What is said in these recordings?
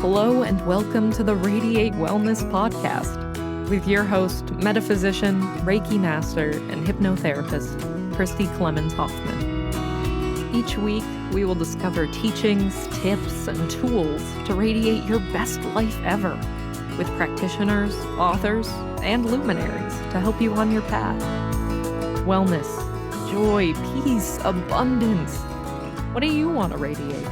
Hello and welcome to the Radiate Wellness Podcast with your host, metaphysician, Reiki master, and hypnotherapist, Christy Clemens Hoffman. Each week, we will discover teachings, tips, and tools to radiate your best life ever with practitioners, authors, and luminaries to help you on your path. Wellness, joy, peace, abundance. What do you want to radiate?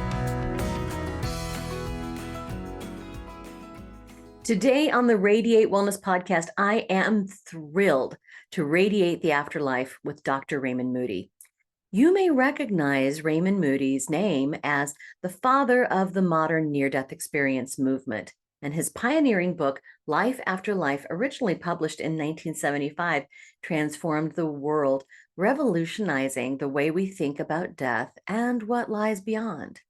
Today on the Radiate Wellness Podcast, I am thrilled to radiate the afterlife with Dr. Raymond Moody. You may recognize Raymond Moody's name as the father of the modern near-death experience movement, and his pioneering book, Life After Life, originally published in 1975, transformed the world, revolutionizing the way we think about death and what lies beyond.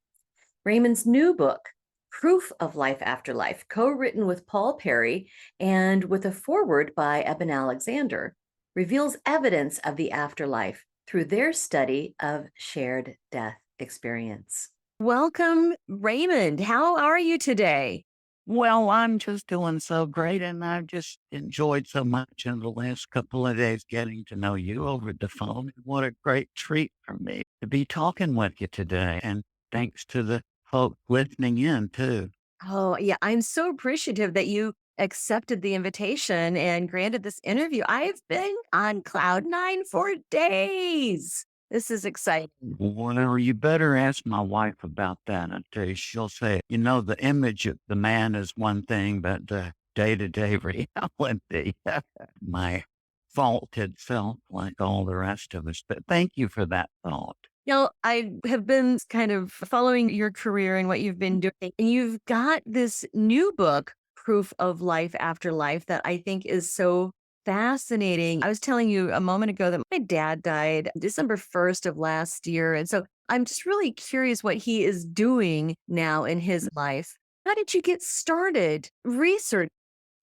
Raymond's new book, Proof of Life After Life, co-written with Paul Perry and with a foreword by Eben Alexander, reveals evidence of the afterlife through their study of shared death experience. Welcome, Raymond. How are you today? Well, I'm just doing so great, and I've just enjoyed so much in the last couple of days getting to know you over the phone. What a great treat for me to be talking with you today, and thanks to the folks listening in, too. Oh, yeah. I'm so appreciative that you accepted the invitation and granted this interview. I've been on cloud nine for days. This is exciting. Well, you better ask my wife about that. I tell you, she'll say, the image of the man is one thing, but the day-to-day reality, my faulted self, like all the rest of us. But thank you for that thought. I have been kind of following your career and what you've been doing, and you've got this new book, Proof of Life After Life, that I think is so fascinating. I was telling you a moment ago that my dad died December 1st of last year. And so I'm just really curious what he is doing now in his life. How did you get started research?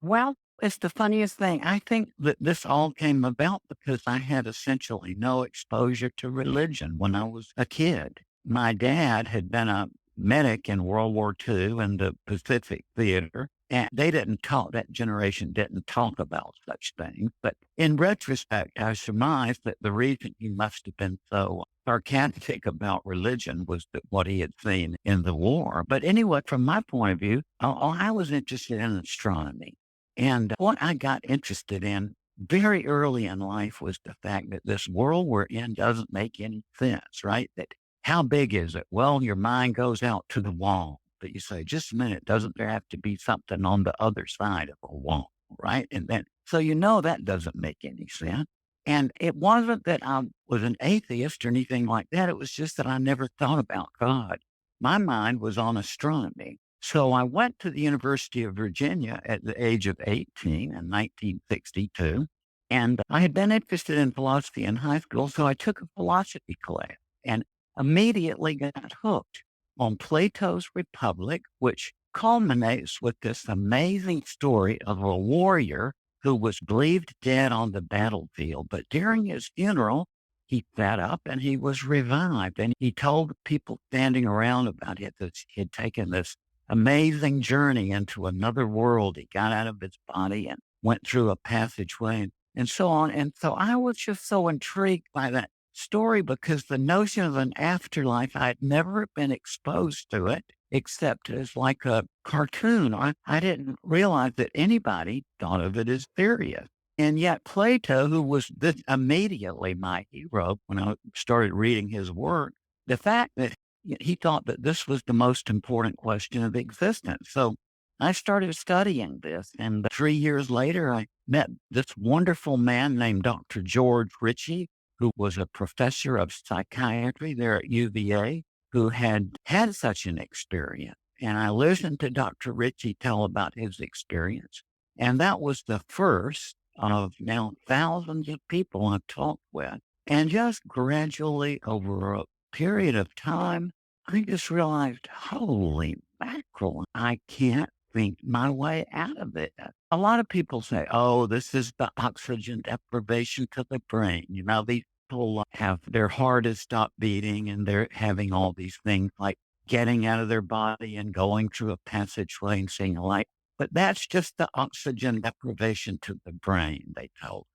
Well, it's the funniest thing. I think that this all came about because I had essentially no exposure to religion when I was a kid. My dad had been a medic in World War II in the Pacific Theater, and that generation didn't talk about such things. But in retrospect, I surmise that the reason he must have been so sarcastic about religion was that what he had seen in the war. But anyway, from my point of view, I was interested in astronomy. And what I got interested in very early in life was the fact that this world we're in doesn't make any sense, right? That how big is it? Well, your mind goes out to the wall, but you say, just a minute, doesn't there have to be something on the other side of a wall, right? And then, so that doesn't make any sense. And it wasn't that I was an atheist or anything like that. It was just that I never thought about God. My mind was on astronomy. So I went to the University of Virginia at the age of 18 in 1962, and I had been interested in philosophy in high school, so I took a philosophy class and immediately got hooked on Plato's Republic, which culminates with this amazing story of a warrior who was believed dead on the battlefield. But during his funeral, he sat up and he was revived, and he told the people standing around about it that he had taken this amazing journey into another world. He got out of his body and went through a passageway and so on. And so I was just so intrigued by that story because the notion of an afterlife, I had never been exposed to it except as like a cartoon. I didn't realize that anybody thought of it as serious. And yet Plato, who was immediately my hero when I started reading his work, the fact that he thought that this was the most important question of existence. So I started studying this. And 3 years later, I met this wonderful man named Dr. George Ritchie, who was a professor of psychiatry there at UVA, who had had such an experience. And I listened to Dr. Ritchie tell about his experience. And that was the first of now thousands of people I've talked with. And just gradually over a period of time, I just realized, holy mackerel, I can't think my way out of it. A lot of people say, oh, this is the oxygen deprivation to the brain. These people have their heart has stopped beating and they're having all these things like getting out of their body and going through a passageway and seeing a light. But that's just the oxygen deprivation to the brain, they told.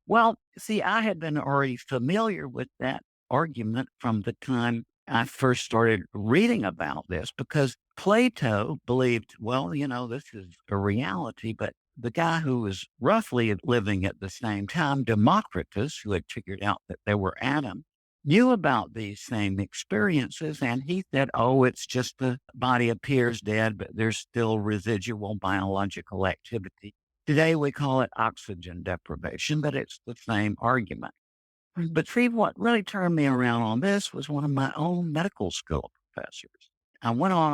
Well, see, I had been already familiar with that argument from the time I first started reading about this because Plato believed, well, this is a reality, but the guy who was roughly living at the same time, Democritus, who had figured out that there were atoms, knew about these same experiences. And he said, oh, it's just the body appears dead, but there's still residual biological activity. Today we call it oxygen deprivation, but it's the same argument. But see, what really turned me around on this was one of my own medical school professors. I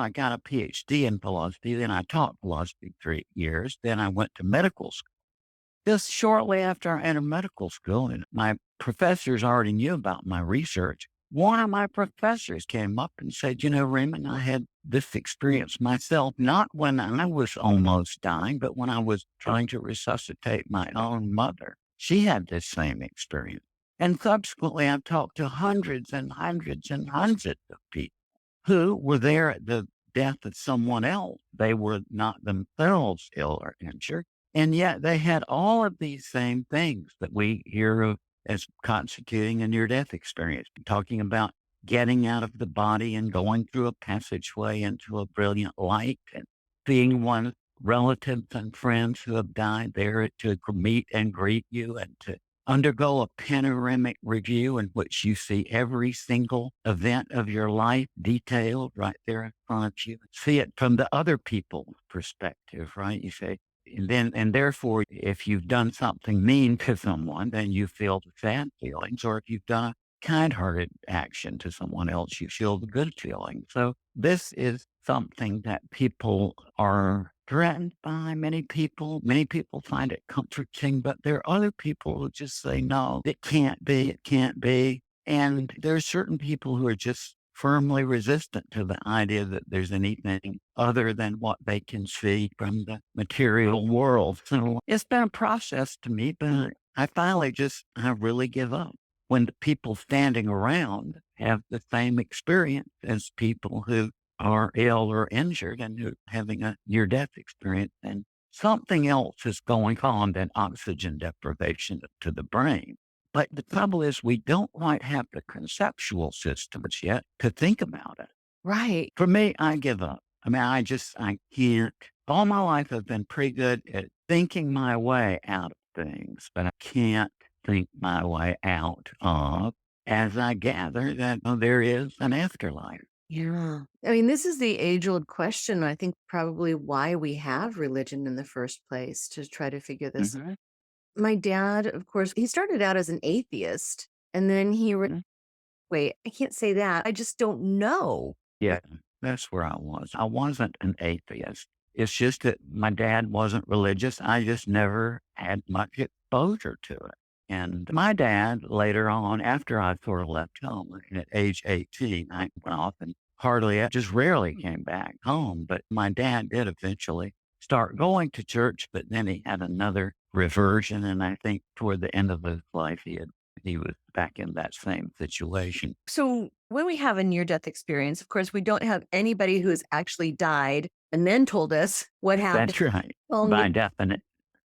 got a PhD in philosophy, then I taught philosophy 3 years, then I went to medical school. Just shortly after I entered medical school, and my professors already knew about my research, one of my professors came up and said, Raymond, I had this experience myself, not when I was almost dying, but when I was trying to resuscitate my own mother. She had this same experience. And subsequently, I've talked to hundreds and hundreds and hundreds of people who were there at the death of someone else. They were not themselves ill or injured. And yet they had all of these same things that we hear of as constituting a near-death experience, talking about getting out of the body and going through a passageway into a brilliant light and seeing one's relatives and friends who have died there to meet and greet you and to undergo a panoramic review in which you see every single event of your life detailed right there in front of you. See it from the other people's perspective, right? You say, and therefore, if you've done something mean to someone, then you feel the sad feelings. Or if you've done a kind-hearted action to someone else, you feel the good feeling. So this is something that people are threatened by. Many people find it comforting, but there are other people who just say, no, it can't be, it can't be. And there's certain people who are just firmly resistant to the idea that there's anything other than what they can see from the material world. So it's been a process to me, but I really give up when the people standing around have the same experience as people who are ill or injured and who are having a near-death experience. And something else is going on than oxygen deprivation to the brain. But the trouble is we don't quite have the conceptual systems yet to think about it. Right. For me, I give up. I mean, I can't. All my life I've been pretty good at thinking my way out of things, but I can't think my way out of, as I gather that there is an afterlife. Yeah. I mean, this is the age-old question. I think probably why we have religion in the first place to try to figure this. Mhm. My dad, of course, he started out as an atheist and then Mhm. wait, I can't say that. I just don't know. Yeah, that's where I was. I wasn't an atheist. It's just that my dad wasn't religious. I just never had much exposure to it. And my dad, later on, after I sort of left home and at age 18, I went off and just rarely came back home. But my dad did eventually start going to church, but then he had another reversion. And I think toward the end of his life, he was back in that same situation. So when we have a near-death experience, of course, we don't have anybody who has actually died and then told us what happened. That's right. Well, By definite.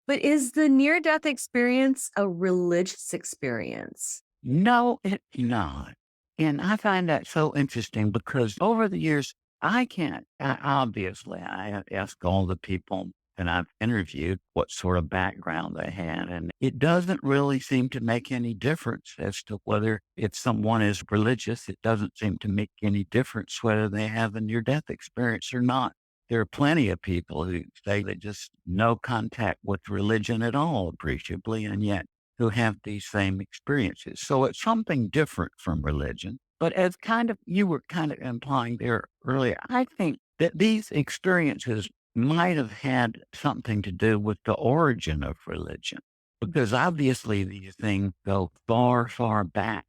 but is the near-death experience a religious experience? No, it's not. And I find that so interesting because over the years, obviously, I ask all the people that I've interviewed what sort of background they had. And it doesn't really seem to make any difference as to whether if someone is religious, it doesn't seem to make any difference whether they have a near death experience or not. There are plenty of people who say they just no contact with religion at all, appreciably, and yet who have these same experiences. So it's something different from religion. But as you were kind of implying there earlier, I think that these experiences might have had something to do with the origin of religion, because obviously these things go far, far back.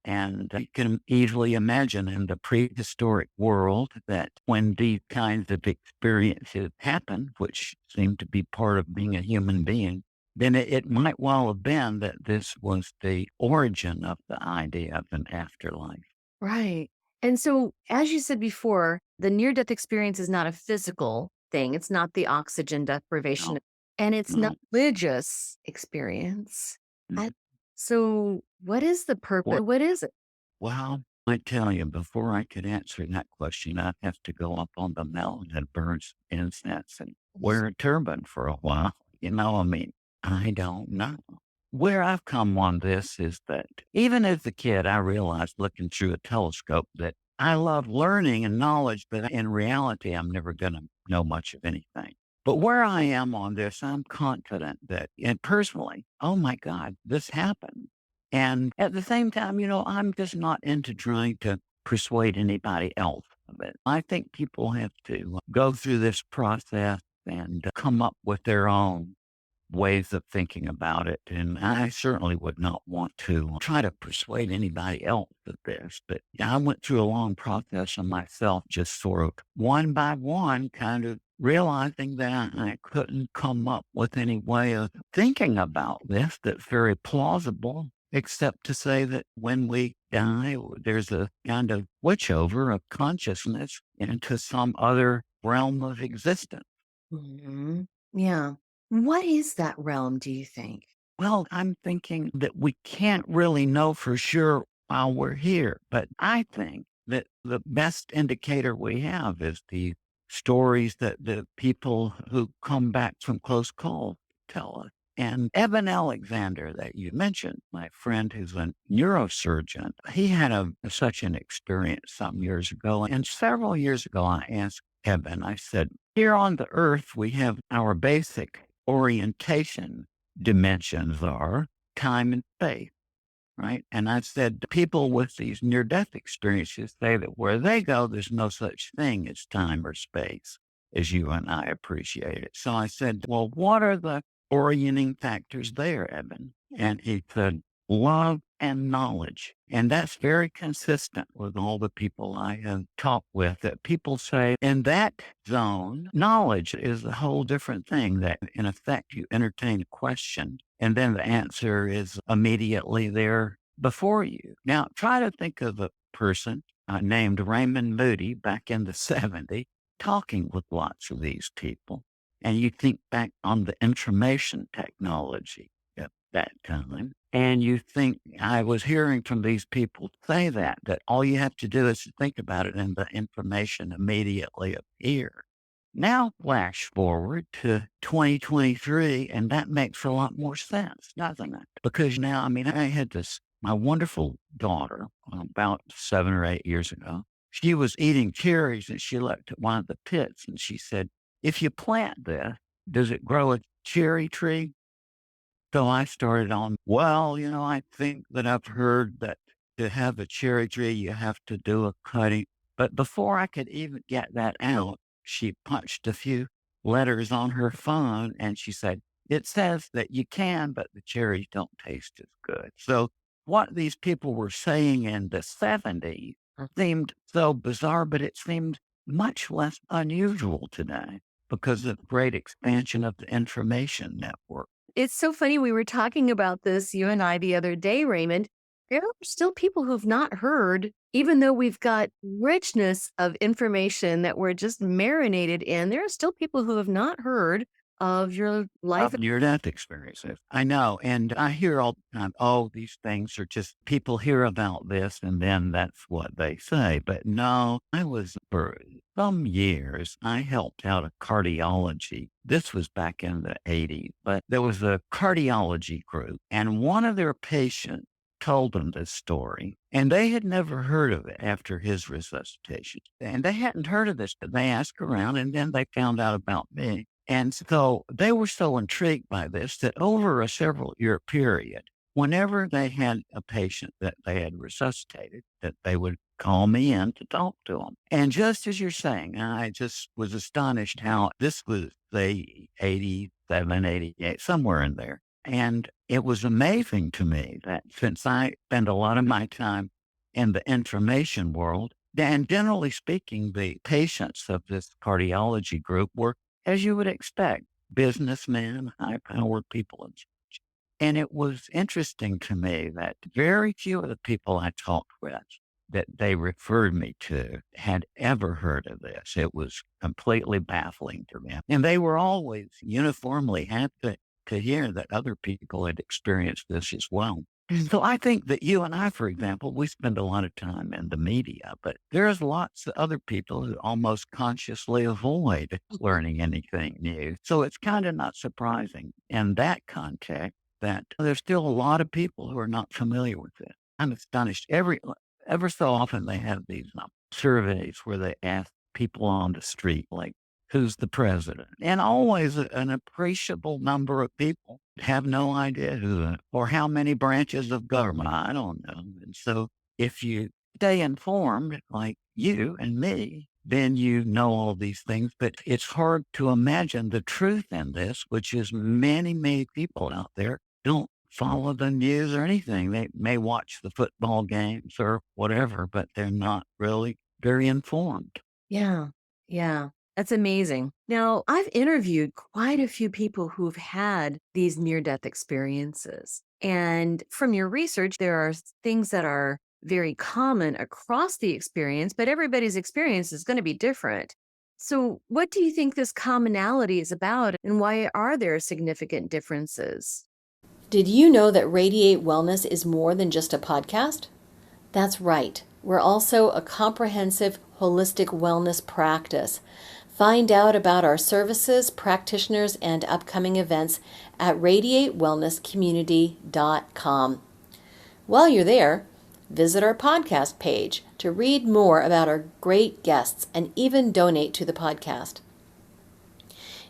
And you can easily imagine in the prehistoric world that when these kinds of experiences happen, which seem to be part of being a human being, then it might well have been that this was the origin of the idea of an afterlife. Right. And so, as you said before, the near death experience is not a physical thing, it's not the oxygen deprivation, No, and it's not no. religious experience. Mm. I, so, what is the purpose? Well, What is it? well, I tell you, before I could answer that question, I'd have to go up on the mountain and burn some incense and wear a turban for a while. I mean, I don't know. Where I've come on this is that even as a kid, I realized looking through a telescope that I love learning and knowledge, but in reality, I'm never going to know much of anything. But where I am on this, I'm confident that, and personally, oh my God, this happened. And at the same time, I'm just not into trying to persuade anybody else of it. I think people have to go through this process and come up with their own ways of thinking about it. And I certainly would not want to try to persuade anybody else of this. But I went through a long process of myself, just sort of one by one, kind of realizing that I couldn't come up with any way of thinking about this that's very plausible, except to say that when we die, there's a kind of switchover of consciousness into some other realm of existence. Hmm. Yeah. What is that realm, do you think? Well, I'm thinking that we can't really know for sure while we're here, but I think that the best indicator we have is the stories that the people who come back from close calls tell us. And Evan Alexander, that you mentioned, my friend who's a neurosurgeon, he had such an experience some years ago. And several years ago, I asked Evan, I said, here on the earth, we have our basic orientation dimensions are time and space, right? And I said, people with these near death experiences say that where they go, there's no such thing as time or space as you and I appreciate it. So I said, well, what are the orienting factors there, Evan? And he said, love and knowledge. And that's very consistent with all the people I have talked with, that people say in that zone, knowledge is a whole different thing, that in effect, you entertain a question and then the answer is immediately there before you. Now, try to think of a person named Raymond Moody back in the 70s talking with lots of these people. And you think back on the information technology at that time. And you think, I was hearing from these people say that all you have to do is to think about it and the information immediately appears. Now flash forward to 2023, and that makes a lot more sense, doesn't it? Because now, I mean, I had my wonderful daughter about 7 or 8 years ago. She was eating cherries and she looked at one of the pits and she said, if you plant this, does it grow a cherry tree? So I started on, well, I think that I've heard that to have a cherry tree, you have to do a cutting. But before I could even get that out, she punched a few letters on her phone and she said, it says that you can, but the cherries don't taste as good. So what these people were saying in the 70s seemed so bizarre, but it seemed much less unusual today because of the great expansion of the information network. It's so funny. We were talking about this, you and I, the other day, Raymond. There are still people who've not heard, even though we've got richness of information that we're just marinated in. There are still people who have not heard of your life. Of near-death experiences. I know, and I hear all the time, "Oh, these things are just people hear about this, and then that's what they say." But no, for some years, I helped out a cardiology. This was back in the '80s, but there was a cardiology group, and one of their patients told them this story, and they had never heard of it after his resuscitation. And they hadn't heard of this, but they asked around, and then they found out about me. And so they were so intrigued by this that over a several year period, whenever they had a patient that they had resuscitated, that they would call me in to talk to them. And just as you're saying, I just was astonished how this was, say, 87, 88, somewhere in there. And it was amazing to me that since I spend a lot of my time in the information world, and generally speaking, the patients of this cardiology group were, as you would expect, businessmen, high powered people and such. And it was interesting to me that very few of the people I talked with that they referred me to had ever heard of this. It was completely baffling to them. And they were always uniformly happy to hear that other people had experienced this as well. So I think that you and I, for example, we spend a lot of time in the media, but there's lots of other people who almost consciously avoid learning anything new. So it's kind of not surprising in that context that there's still a lot of people who are not familiar with it. I'm astonished. Ever so often they have these surveys where they ask people on the street, like, who's the president? And always an appreciable number of people have no idea or how many branches of government. I don't know. And so if you stay informed, like you and me, then you know all these things. But it's hard to imagine the truth in this, which is many people out there don't follow the news or anything. They may watch the football games or whatever, but they're not really very informed. Yeah. Yeah. That's amazing. Now, I've interviewed quite a few people who've had these near death experiences. And from your research, there are things that are very common across the experience, but everybody's experience is going to be different. So, what do you think this commonality is about, and why are there significant differences? Did you know that Radiate Wellness is more than just a podcast? That's right. We're also a comprehensive, holistic wellness practice. Find out about our services, practitioners, and upcoming events at radiatewellnesscommunity.com. While you're there, visit our podcast page to read more about our great guests and even donate to the podcast.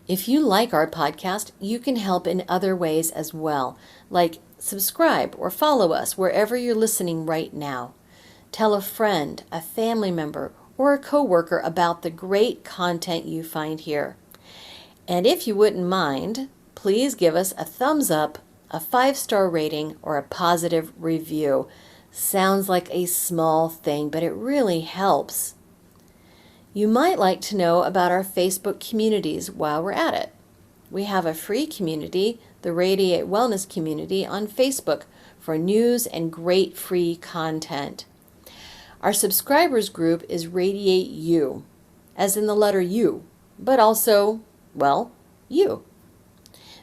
If you like our podcast, you can help in other ways as well, like subscribe or follow us wherever you're listening right now. Tell a friend, a family member, or a coworker about the great content you find here. And if you wouldn't mind, please give us a thumbs up, a 5-star rating, or a positive review. Sounds like a small thing, but it really helps. You might like to know about our Facebook communities while we're at it. We have a free community, the Radiate Wellness Community, on Facebook for news and great free content. Our subscribers group is Radiate U, as in the letter U, but also, well, you.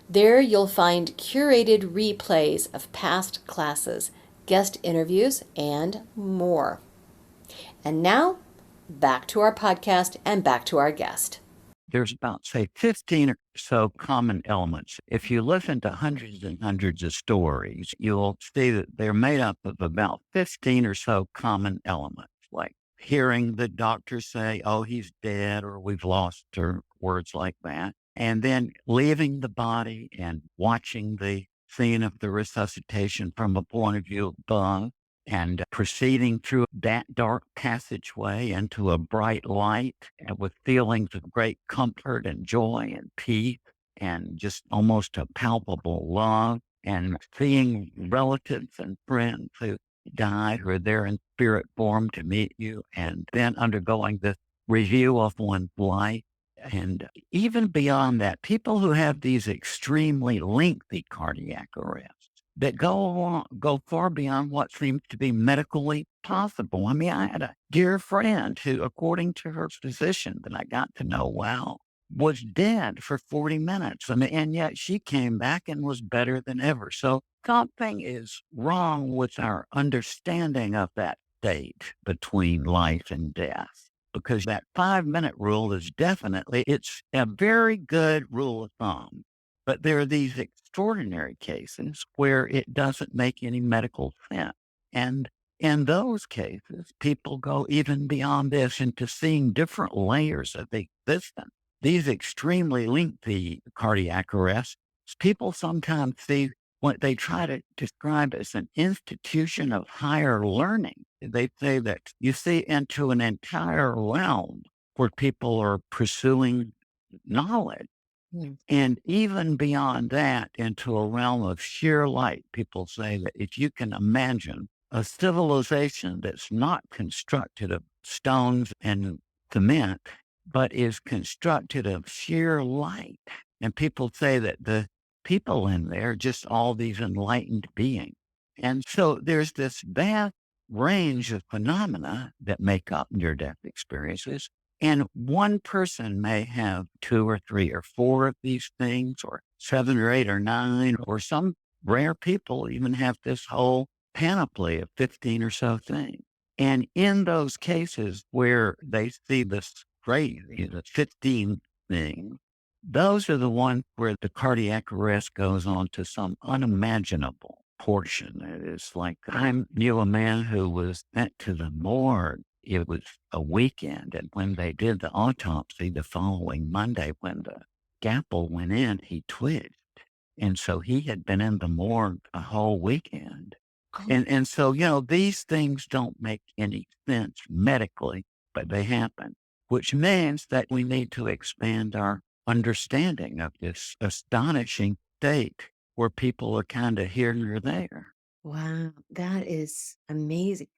There you'll find curated replays of past classes, guest interviews, and more. And now, back to our podcast and back to our guest. There's about, say, 15 or so common elements. If you listen to hundreds and hundreds of stories, you'll see that they're made up of about 15 or so common elements, like hearing the doctor say, oh, he's dead, or we've lost, or words like that. And then leaving the body and watching the scene of the resuscitation from a point of view above, and proceeding through that dark passageway into a bright light and with feelings of great comfort and joy and peace and just almost a palpable love, and seeing relatives and friends who died who are there in spirit form to meet you, and then undergoing this review of one's life. And even beyond that, people who have these extremely lengthy cardiac arrests that go far beyond what seems to be medically possible. I mean, I had a dear friend who, according to her physician that I got to know well, was dead for 40 minutes. And yet she came back and was better than ever. So something is wrong with our understanding of that state between life and death. Because that 5-minute rule is it's a very good rule of thumb. But there are these extraordinary cases where it doesn't make any medical sense. And in those cases, people go even beyond this into seeing different layers of existence. These extremely lengthy cardiac arrests, people sometimes see what they try to describe as an institution of higher learning. They say that you see into an entire realm where people are pursuing knowledge. And even beyond that, into a realm of sheer light. People say that if you can imagine a civilization that's not constructed of stones and cement, but is constructed of sheer light. And people say that the people in there are just all these enlightened beings. And so there's this vast range of phenomena that make up near-death experiences. And one person may have two or three or four of these things, or seven or eight or nine, or some rare people even have this whole panoply of 15 or so things. And in those cases where they see this crazy, the 15 thing, those are the ones where the cardiac arrest goes on to some unimaginable portion. It is like I knew a man who was sent to the morgue. It was a weekend, and when they did the autopsy the following Monday, when the scalpel went in, he twitched. And so he had been in the morgue a whole weekend. Oh, And so, these things don't make any sense medically, but they happen, which means that we need to expand our understanding of this astonishing state where people are kind of here or there. wow, that is amazing.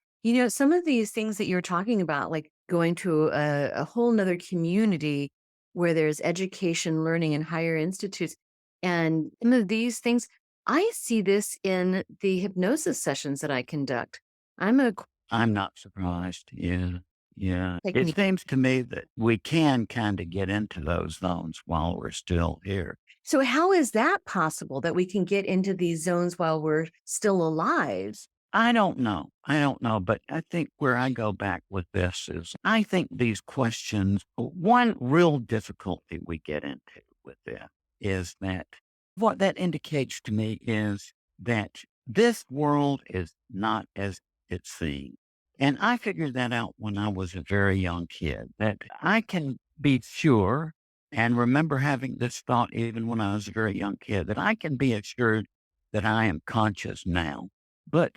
Some of these things that you're talking about, like going to a whole nother community where there's education, learning, and higher institutes, and some of these things, I see this in the hypnosis sessions that I conduct. I'm a I'm not surprised. Yeah. Yeah. It technique. seems to me that we can kind of get into those zones while we're still here. So, how is that possible that we can get into these zones while we're still alive? I don't know. I don't know. But I think where I go back with this is I think these questions, one real difficulty we get into with this is that what that indicates to me is that this world is not as it seems. And I figured that out when I was a very young kid, that I can be sure and remember having this thought even when I was a very young kid, that I can be assured that I am conscious now. But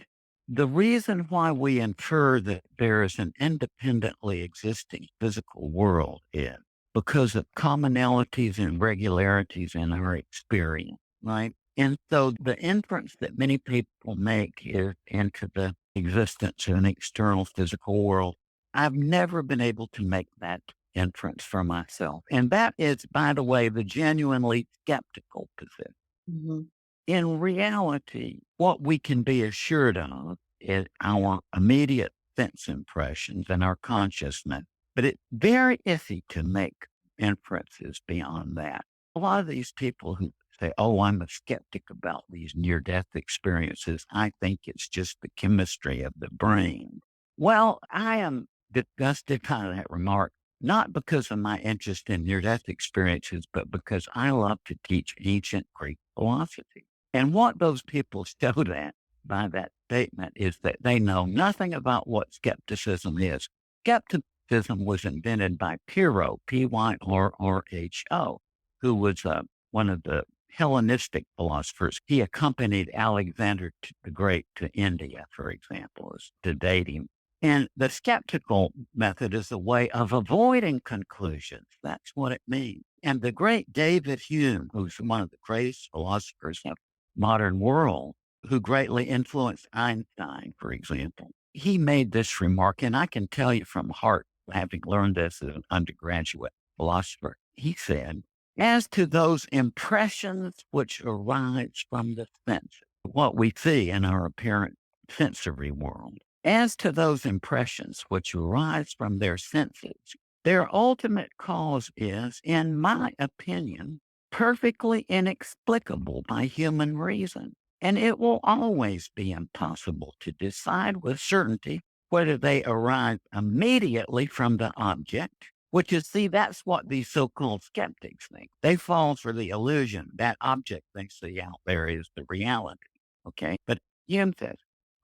the reason why we infer that there is an independently existing physical world is because of commonalities and regularities in our experience, right? And so the inference that many people make is into the existence of an external physical world. I've never been able to make that inference for myself. And that is, by the way, the genuinely skeptical position. Mhm. In reality, what we can be assured of is our immediate sense impressions and our consciousness. But it's very iffy to make inferences beyond that. A lot of these people who say, oh, I'm a skeptic about these near death experiences, I think it's just the chemistry of the brain. Well, I am disgusted by that remark, not because of my interest in near death experiences, but because I love to teach ancient Greek philosophy. And what those people show that by that statement is that they know nothing about what skepticism is. Skepticism was invented by Pyrrho, Pyrrho, who was one of the Hellenistic philosophers. He accompanied Alexander the Great to India, for example, to date him. And the skeptical method is a way of avoiding conclusions. That's what it means. And the great David Hume, who's one of the greatest philosophers of modern world, who greatly influenced Einstein, for example, he made this remark, and I can tell you from heart, having learned this as an undergraduate philosopher, he said, as to those impressions which arise from the senses, what we see in our apparent sensory world, as to those impressions which arise from their senses, their ultimate cause is, in my opinion, perfectly inexplicable by human reason. And it will always be impossible to decide with certainty whether they arise immediately from the object, which is, see, that's what these so-called skeptics think. They fall for the illusion that object they see out there is the reality. Okay. But Hume says,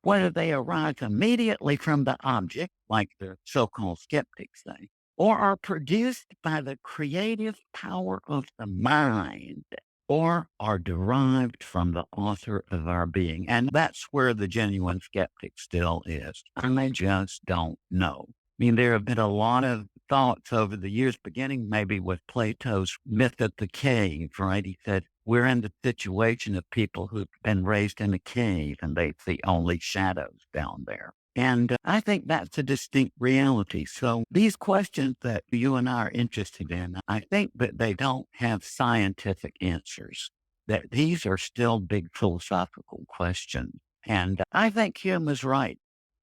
whether they arise immediately from the object, like the so-called skeptics say, or are produced by the creative power of the mind, or are derived from the author of our being. And that's where the genuine skeptic still is. I just don't know. I mean, there have been a lot of thoughts over the years, beginning maybe with Plato's myth of the cave, right? He said, we're in the situation of people who've been raised in a cave and they see only shadows down there. And I think that's a distinct reality. So these questions that you and I are interested in, I think that they don't have scientific answers, that these are still big philosophical questions. And I think Hume is right.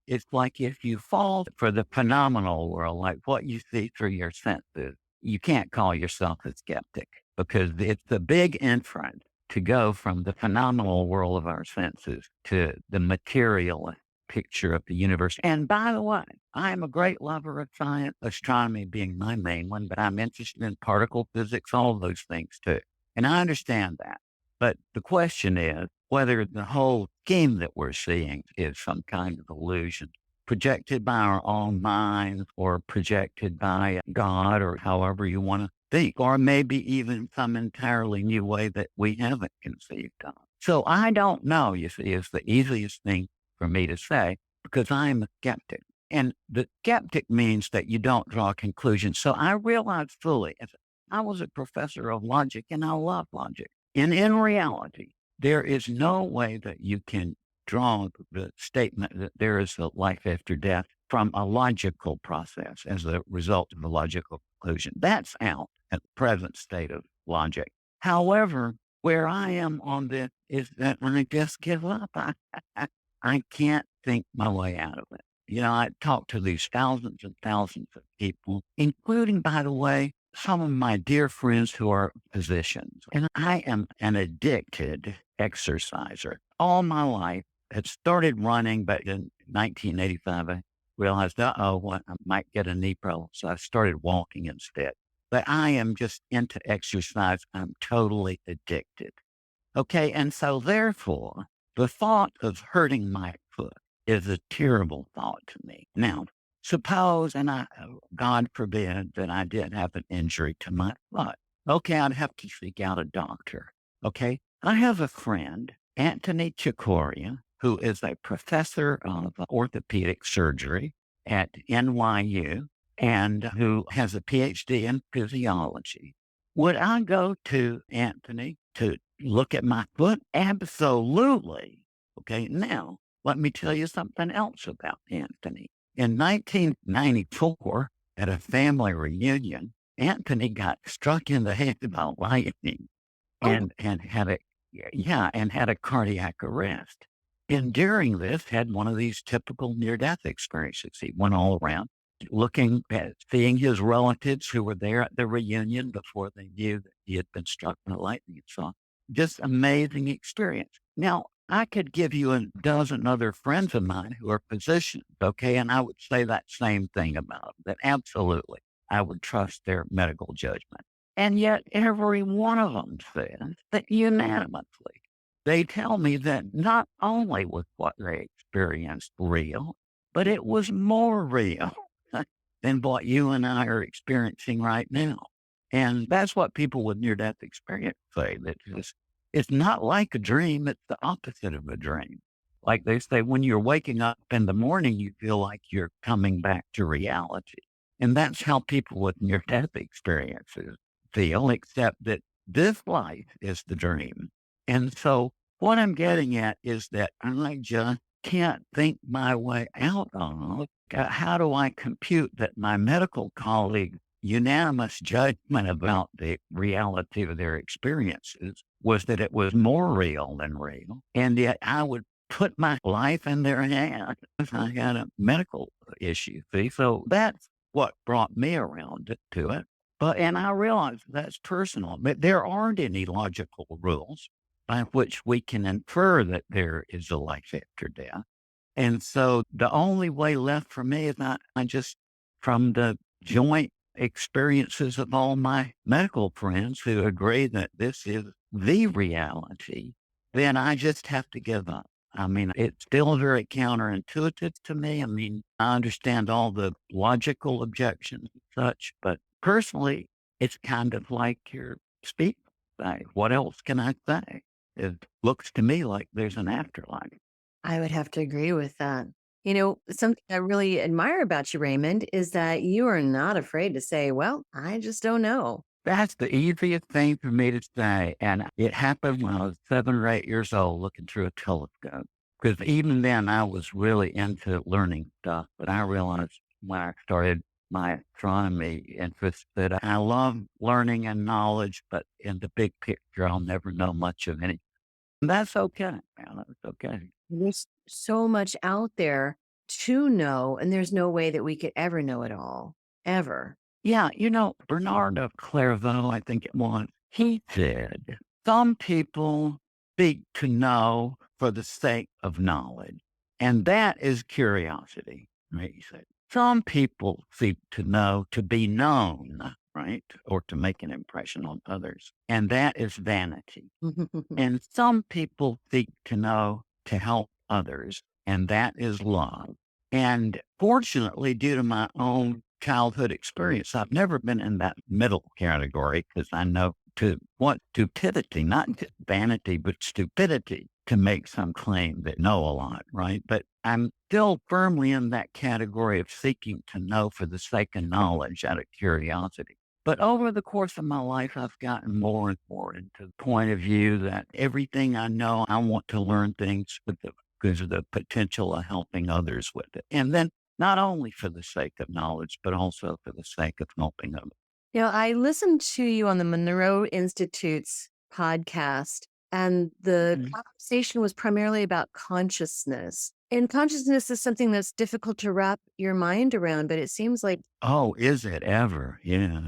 It's like if you fall for the phenomenal world, like what you see through your senses, you can't call yourself a skeptic because it's a big inference to go from the phenomenal world of our senses to the material picture of the universe. And by the way, I am a great lover of science, astronomy being my main one, but I'm interested in particle physics, all of those things too. And I understand that. But the question is whether the whole scheme that we're seeing is some kind of illusion projected by our own minds or projected by God or however you want to think, or maybe even some entirely new way that we haven't conceived of. So I don't know, you see, is the easiest thing for me to say because I'm a skeptic. And the skeptic means that you don't draw conclusions. So I realize fully, I was a professor of logic and I love logic. And in reality, there is no way that you can draw the statement that there is a life after death from a logical process as a result of a logical conclusion. That's out at the present state of logic. However, where I am on this is that when I just give up, I can't think my way out of it. I talk to these thousands and thousands of people, including, by the way, some of my dear friends who are physicians. And I am an addicted exerciser. All my life, had started running, but in 1985, I realized, what, I might get a knee problem. So I started walking instead. But I am just into exercise. I'm totally addicted. Okay. And so therefore, the thought of hurting my foot is a terrible thought to me. Now, suppose, and God forbid that I did have an injury to my foot. Okay. I'd have to seek out a doctor. Okay. I have a friend, Anthony Chicoria, who is a professor of orthopedic surgery at NYU and who has a PhD in physiology. Would I go to Anthony to look at my foot? Absolutely. Okay. Now, let me tell you something else about Anthony. In 1994, at a family reunion, Anthony got struck in the head by lightning Oh, and had a and had a cardiac arrest. And during this, had one of these typical near-death experiences. He went all around looking at seeing his relatives who were there at the reunion before they knew that he had been struck by lightning and so on. Just amazing experience. Now, I could give you a dozen other friends of mine who are physicians, okay, and I would say that same thing about them, that absolutely I would trust their medical judgment. And yet every one of them says that unanimously, they tell me that not only was what they experienced real, but it was more real than what you and I are experiencing right now. And that's what people with near death experience say that it's not like a dream, it's the opposite of a dream. Like they say, when you're waking up in the morning, you feel like you're coming back to reality. And that's how people with near death experiences feel, except that this life is the dream. And so what I'm getting at is that I just can't think my way out of how do I compute that my medical colleague unanimous judgment about the reality of their experiences was that it was more real than real. And yet I would put my life in their hands if I had a medical issue. See, so that's what brought me around to it. And I realize that's personal, but there aren't any logical rules by which we can infer that there is a life after death. And so the only way left for me is I just, from the joint experiences of all my medical friends who agree that this is the reality, then I just have to give up. I mean, it's still very counterintuitive to me. I mean, I understand all the logical objections and such, but personally, it's kind of like your speech. What else can I say? It looks to me like there's an afterlife. I would have to agree with that. Something I really admire about you, Raymond, is that you are not afraid to say, well, I just don't know. That's the easiest thing for me to say, and it happened when I was 7 or 8 years old looking through a telescope. Because even then, I was really into learning stuff, but I realized when I started my astronomy interest that I love learning and knowledge, but in the big picture, I'll never know much of anything. And that's okay, man, that's okay. There's so much out there to know, and there's no way that we could ever know it all, ever. Yeah, Bernard of Clairvaux, I think it was, he said, some people seek to know for the sake of knowledge, and that is curiosity, right? He said, some people seek to know to be known, right? Or to make an impression on others, and that is vanity. And some people seek to know to help others, and that is love. And fortunately, due to my own childhood experience, I've never been in that middle category because I know to want stupidity, not just vanity, but stupidity to make some claim that know a lot, right? But I'm still firmly in that category of seeking to know for the sake of knowledge out of curiosity. But over the course of my life, I've gotten more and more into the point of view that everything I know, I want to learn things because of the potential of helping others with it. And then not only for the sake of knowledge, but also for the sake of helping others. I listened to you on the Monroe Institute's podcast, and the conversation was primarily about consciousness. And consciousness is something that's difficult to wrap your mind around, but it seems like Oh, is it ever? Yeah,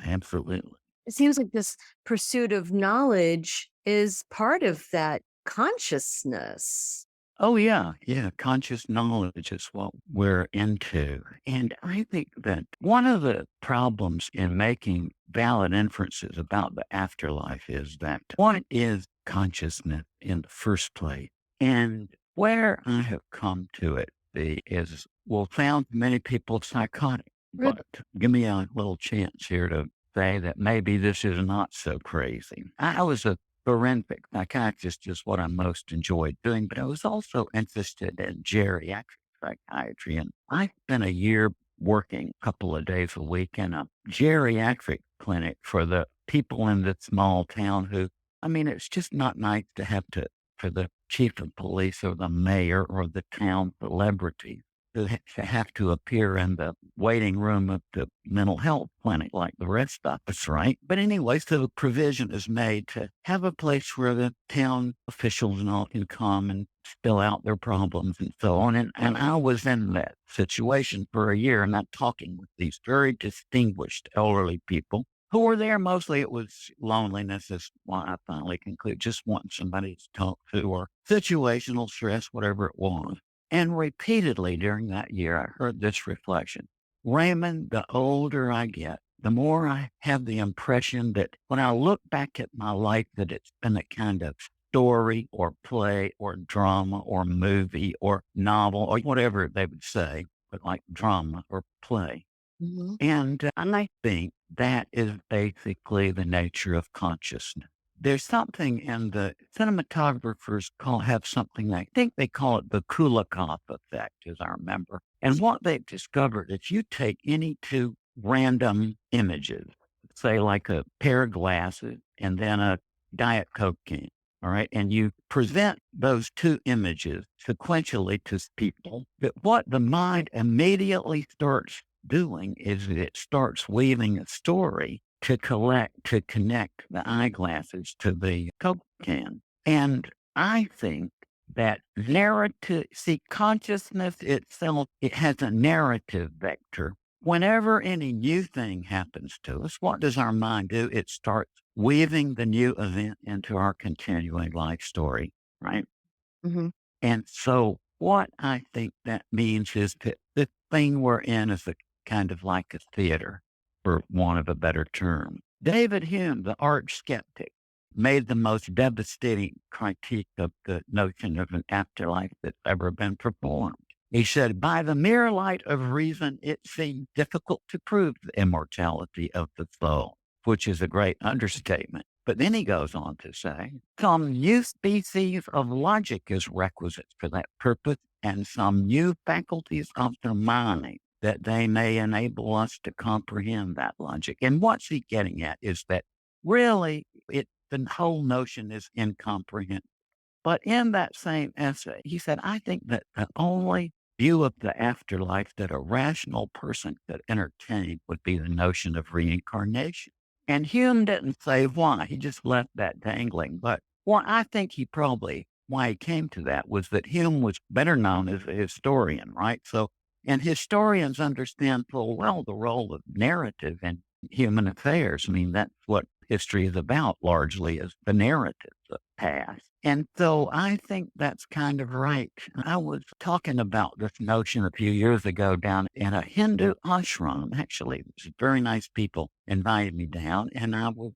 absolutely. this pursuit of knowledge is part of that consciousness. Oh, yeah. Yeah. Conscious knowledge is what we're into. And I think that one of the problems in making valid inferences about the afterlife is that what is consciousness in the first place? And where I have come to it is, well, found many people psychotic. But give me a little chance here to say that maybe this is not so crazy. I was a forensic psychiatrist is what I most enjoyed doing, but I was also interested in geriatric psychiatry. And I spent a year working a couple of days a week in a geriatric clinic for the people in the small town who, I mean, it's just not nice to have for the chief of police or the mayor or the town celebrity to have to appear in the waiting room of the mental health clinic like the rest of us, right? But anyway, so the provision is made to have a place where the town officials and all can come and spill out their problems and so on. And I was in that situation for a year, and I'm talking with these very distinguished elderly people who were there. Mostly it was loneliness is why I finally concluded just wanting somebody to talk to or situational stress, whatever it was. And repeatedly during that year, I heard this reflection. Raymond, the older I get, the more I have the impression that when I look back at my life, that it's been a kind of story or play or drama or movie or novel or whatever they would say, but like drama or play. And I think that is basically the nature of consciousness. There's something in the cinematographers have something, I think they call it the Kulikov effect, as I remember. And what they've discovered is you take any two random images, say like a pair of glasses and then a Diet Coke can, all right, and you present those two images sequentially to people, but what the mind immediately starts doing is it starts weaving a story to connect the eyeglasses to the Coke can. And I think that consciousness itself, it has a narrative vector. Whenever any new thing happens to us, what does our mind do? It starts weaving the new event into our continuing life story, right? And so what I think that means is that the thing we're in is a kind of like a theater, for want of a better term. David Hume, the arch skeptic, made the most devastating critique of the notion of an afterlife that's ever been performed. He said, by the mere light of reason, it seems difficult to prove the immortality of the soul, which is a great understatement. But then he goes on to say, some new species of logic is requisite for that purpose, and some new faculties of the mind that they may enable us to comprehend that logic. And what's he getting at is that really the whole notion is incomprehensible. But in that same essay, he said, I think that the only view of the afterlife that a rational person could entertain would be the notion of reincarnation. And Hume didn't say why. He just left that dangling. But what I think he probably why he came to that was that Hume was better known as a historian, right? So, and historians understand full well the role of narrative in human affairs. I mean, that's what history is about largely, is the narrative of past. And so I think that's kind of right. I was talking about this notion a few years ago down in a Hindu ashram. Actually, some very nice people invited me down, and I was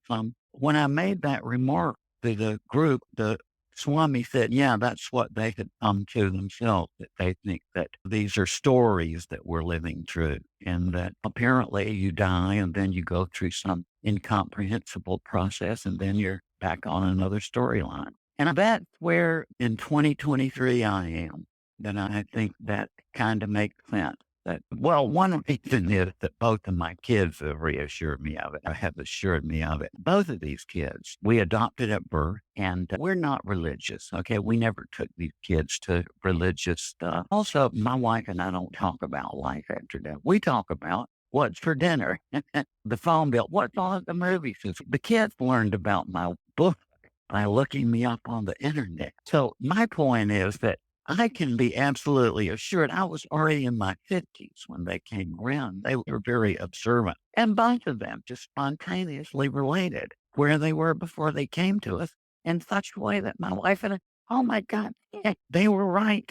when I made that remark to the group, the Swami said, yeah, that's what they had come to themselves, that they think that these are stories that we're living through, and that apparently you die and then you go through some incomprehensible process and then you're back on another storyline. And that's where in 2023 I am. Then I think that kind of makes sense. That, well, one reason is that both of my kids have reassured me of it. I have assured me of it. Both of these kids, we adopted at birth, and we're not religious. Okay. We never took these kids to religious stuff. Also, my wife and I don't talk about life after death. We talk about what's for dinner, the phone bill, what's on at the movies. The kids learned about my book by looking me up on the internet. So my point is that I can be absolutely assured I was already in my 50s when they came around. They were very observant, and both of them just spontaneously related where they were before they came to us in such a way that my wife and I, oh my God, yeah, they were right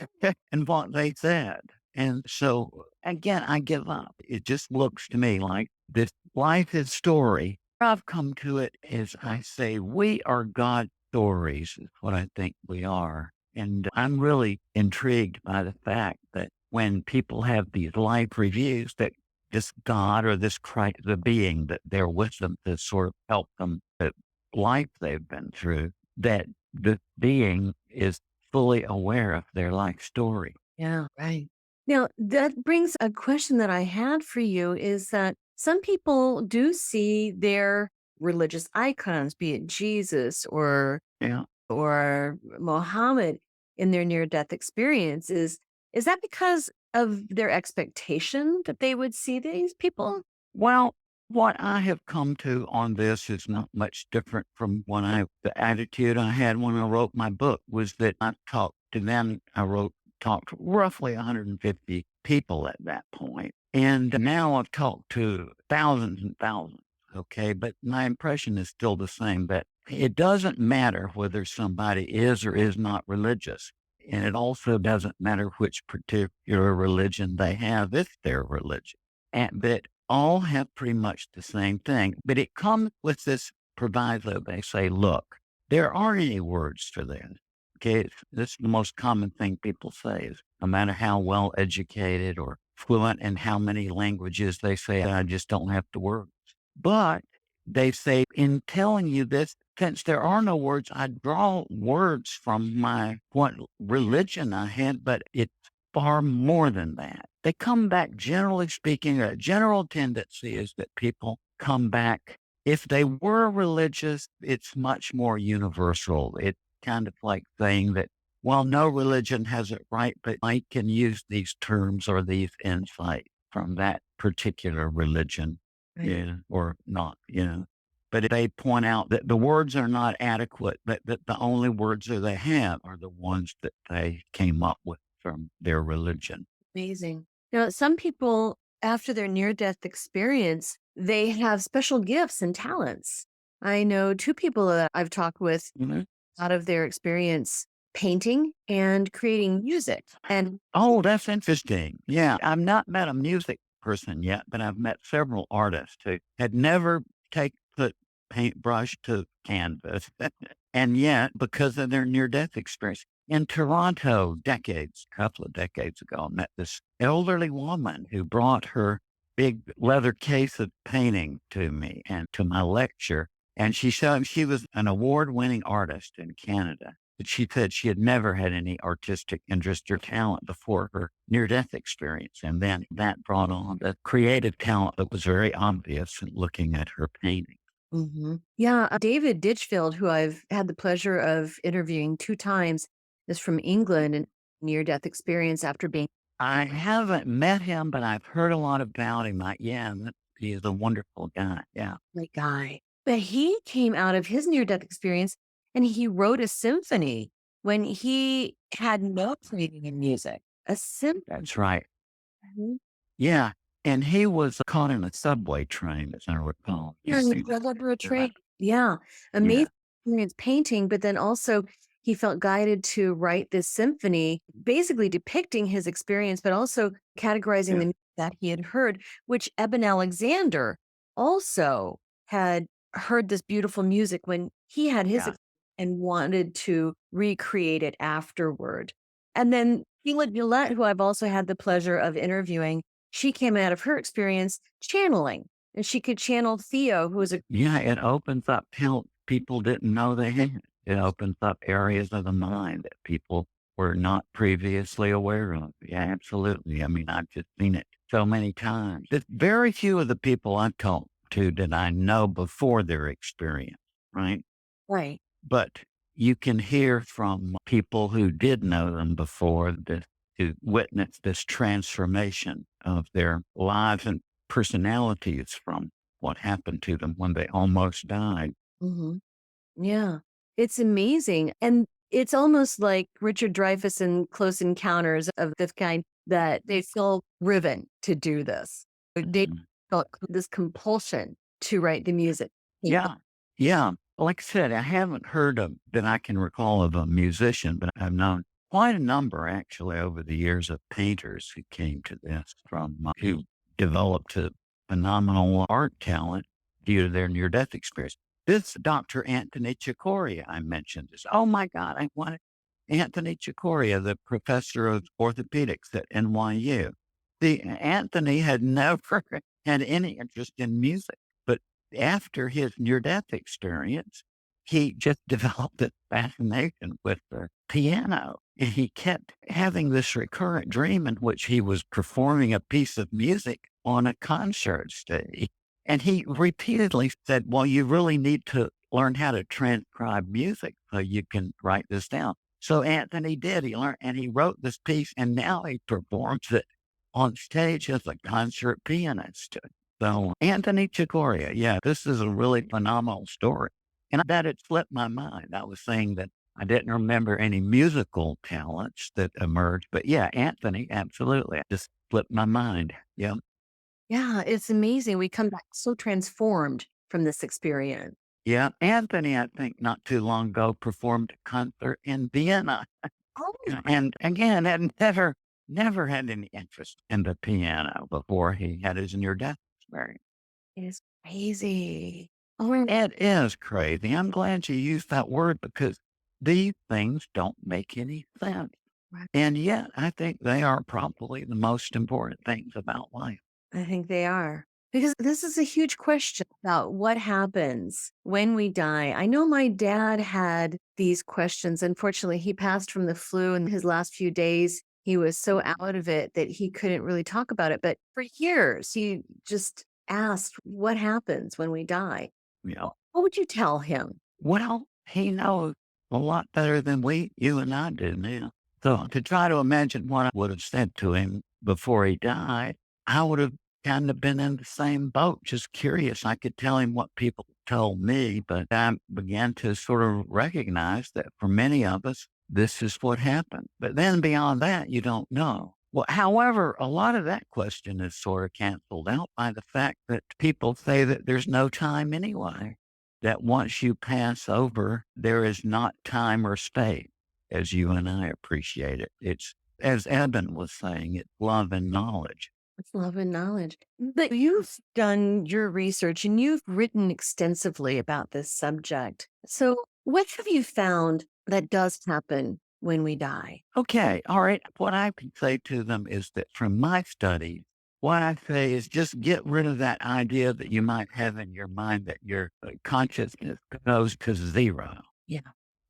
in what they said. And so again, I give up. It just looks to me like this life is story. I've come to it as I say, we are God's stories, is what I think we are. And I'm really intrigued by the fact that when people have these life reviews, that this God or this Christ, the being that they're with them to sort of help them the life they've been through, that the being is fully aware of their life story. Yeah, right. Now, that brings a question that I had for you is that some people do see their religious icons, be it Jesus Yeah. or Mohammed, in their near-death experience. Is that because of their expectation that they would see these people? Well, what I have come to on this is not much different from the attitude I had when I wrote my book was that I talked to them. Talked to roughly 150 people at that point. And now I've talked to thousands and thousands. Okay. But my impression is still the same, that it doesn't matter whether somebody is or is not religious. And it also doesn't matter which particular religion they have, if they're religious. And that all have pretty much the same thing. But it comes with this proviso. They say, look, there aren't any words for this. Okay, this is the most common thing people say is no matter how well educated or fluent in how many languages, they say, I just don't have the words. But they say, in telling you this, since there are no words, I draw words from what religion I had, but it's far more than that. They come back, generally speaking, a general tendency is that people come back. If they were religious, it's much more universal. It's kind of like saying that, well, no religion has it right, but I can use these terms or these insights from that particular religion, Right. yeah, or not, But they point out that the words are not adequate, but that the only words that they have are the ones that they came up with from their religion. Amazing. Some people, after their near-death experience, they have special gifts and talents. I know two people that I've talked with Mhm. out of their experience painting and creating music. And Oh, that's interesting. Yeah, I've not met a music person yet, but I've met several artists who had never put paintbrush to canvas. And yet, because of their near-death experience, in Toronto, a couple of decades ago, I met this elderly woman who brought her big leather case of painting to me and to my lecture. And she was an award-winning artist in Canada. But she said she had never had any artistic interest or talent before her near-death experience. And then that brought on the creative talent that was very obvious in looking at her painting. yeah, David Ditchfield, who I've had the pleasure of interviewing two times, is from England and near-death experience after being I haven't met him, but I've heard a lot about him. He is a wonderful guy. Yeah. a great guy. But he came out of his near-death experience and he wrote a symphony when he had no training in music, a simple. That's right. Yeah. And he was caught in a subway train, as I recall. You Yeah, see he that? fell under a Yeah. train. Yeah, Yeah. amazing experience painting, but then also he felt guided to write this symphony, basically depicting his experience, but also categorizing Yeah. the music that he had heard, which Eben Alexander also had heard this beautiful music when he had his Yeah. and wanted to recreate it afterward. And then Sheila Gillette, who I've also had the pleasure of interviewing, she came out of her experience channeling. And she could channel Theo, who was a. Yeah. It opens up help people didn't know they had. It opens up areas of the mind that people were not previously aware of. Yeah, absolutely. I mean, I've just seen it so many times. There's very few of the people I talk to that I know before their experience, right? Right. But you can hear from people who did know them before that who witnessed this transformation of their lives and personalities from what happened to them when they almost died. Hmm. Yeah. It's amazing. And it's almost like Richard Dreyfuss in Close Encounters of the kind that they feel driven to do this. They Mhm. felt this compulsion to write the music. Yeah. Yeah. Like I said, I haven't heard of that I can recall of a musician, but I've known quite a number actually over the years of painters who came to this from who developed a phenomenal art talent due to their near death experience. This Dr. Anthony Chicoria, I mentioned this. Oh my God, I wanted Anthony Chicoria, the professor of orthopedics at NYU. The Anthony had never had any interest in music, but after his near death experience, he just developed this fascination with the piano. And he kept having this recurrent dream in which he was performing a piece of music on a concert stage. And he repeatedly said, well, you really need to learn how to transcribe music so you can write this down. So Anthony did. He learned and he wrote this piece, and now he performs it on stage as a concert pianist. So Anthony Chicoria, yeah, this is a really phenomenal story. And that it slipped my mind. I was saying that I didn't remember any musical talents that emerged, but yeah, Anthony, absolutely. It just slipped my mind. Yeah. Yeah, it's amazing. We come back so transformed from this experience. Yeah. Anthony, I think not too long ago performed a concert in Vienna. Oh, And again, had never had any interest in the piano before he had his near death experience. it is crazy. Oh, and It is crazy. I'm glad you used that word because these things don't make any sense. And yet, I think they are probably the most important things about life. I think they are. Because this is a huge question about what happens when we die. I know my dad had these questions. Unfortunately, he passed from the flu in his last few days. He was so out of it that he couldn't really talk about it. But for years, he just asked, what happens when we die? You know, What would you tell him? well, he knows a lot better than you and I do now. So to try to imagine what I would have said to him before he died, I would have kind of been in the same boat, just curious. I could tell him what people told me, but I began to sort of recognize that for many of us, this is what happened. But then beyond that, you don't know. Well, however, a lot of that question is sort of canceled out by the fact that people say that there's no time anyway, that once you pass over, there is not time or space as you and I appreciate it. It's, as Eben was saying, it's love and knowledge. It's love and knowledge. But you've done your research and you've written extensively about this subject. So, what have you found that does happen when we die? Okay, all right. What I can say to them is that from my studies, what I say is just get rid of that idea that you might have in your mind that your consciousness goes to zero. Yeah.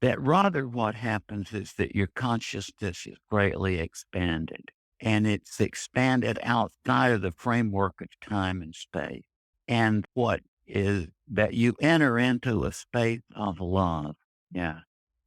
That rather what happens is that your consciousness is greatly expanded and it's expanded outside of the framework of time and space. And what is that you enter into a space of love. Yeah.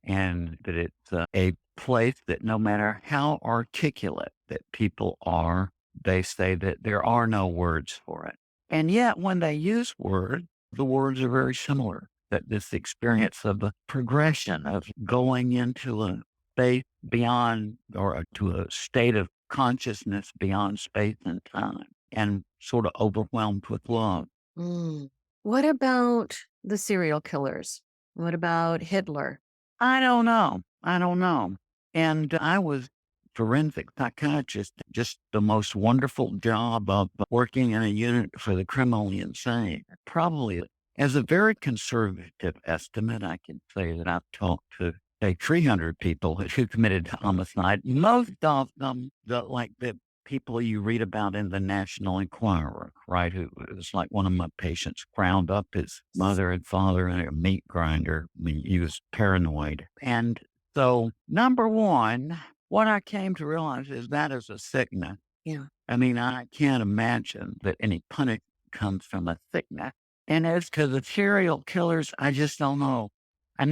And that it's a place that no matter how articulate that people are, they say that there are no words for it. And yet when they use words, the words are very similar, that this experience of a progression of going into a space beyond, or to a state of consciousness beyond space and time, and sort of overwhelmed with love. Mm. What about the serial killers? What about Hitler? I don't know. I don't know. And I was forensic psychiatrist, just the most wonderful job of working in a unit for the criminally insane. Probably as a very conservative estimate, I can say that I've talked to say 300 people who committed homicide. Most of them, the people you read about in the National Enquirer, right? Who it was like one of my patients ground up his mother and father in a meat grinder. I mean, he was paranoid. And so, number one, what I came to realize is that is a sickness. Yeah. I mean, I can't imagine that any punishment comes from a sickness. And as to the serial killers, I just don't know. I